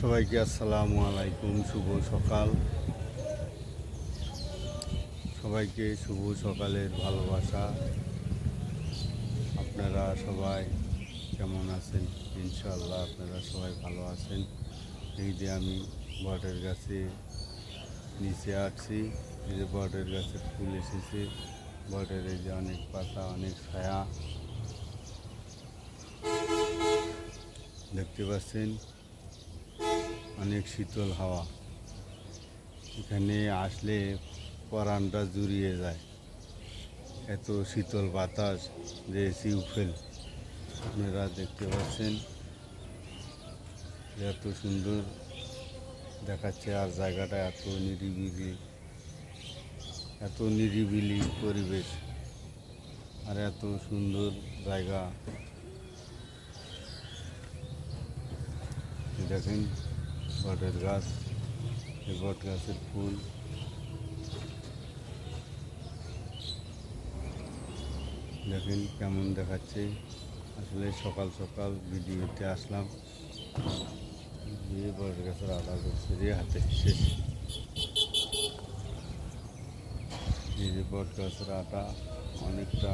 সবাইকে আসসালামু আলাইকুম। শুভ সকাল। সবাইকে শুভ সকালের ভালোবাসা। আপনারা সবাই কেমন আছেন? ইনশাআল্লাহ আপনারা সবাই ভালো আছেন। এই যে আমি বটের গাছে নিচে আসছি, এই যে বটের গাছে ফুল এসেছে। বটের এই যে অনেক পাতা, অনেক ছায়া দেখতে পাচ্ছেন, অনেক শীতল হাওয়া। এখানে আসলে পরানটা জুড়িয়ে যায়, এত শীতল বাতাস যে শিউফেল আপনারা দেখতে পাচ্ছেন, এত সুন্দর দেখাচ্ছে। আর জায়গাটা এত নিরিবিলি পরিবেশ, আর এত সুন্দর জায়গা। দেখেন বটের গাছ, এই বট গাছের ফুল দেখেন কেমন দেখাচ্ছে। আসলে সকাল সকাল ভিডিওতে আসলাম, বট গাছের আদা করছে রে হাতে শেষ। এই যে বট গাছের আটা অনেকটা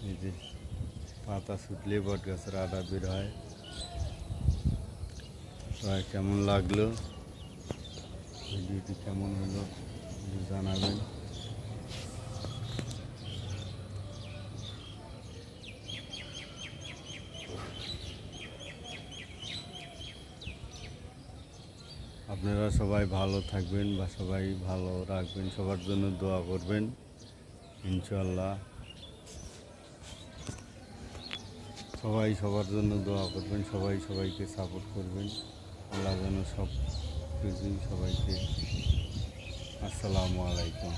এই যে পাতা ছুটলে বট গাছের আটা বের হয়। সবাই কেমন লাগলো, ভিডিওটি কেমন হলো জানাবেন। আপনারা সবাই ভালো থাকবেন বা সবাই ভালো রাখবেন, সবার জন্য দোয়া করবেন ইনশাআল্লাহ। সবাই সবার জন্য দোয়া করবেন, সবাই সবাইকে সাপোর্ট করবেন। আল্লাহ যেন সব কিছুই সবাইকে। আসসালামু আলাইকুম।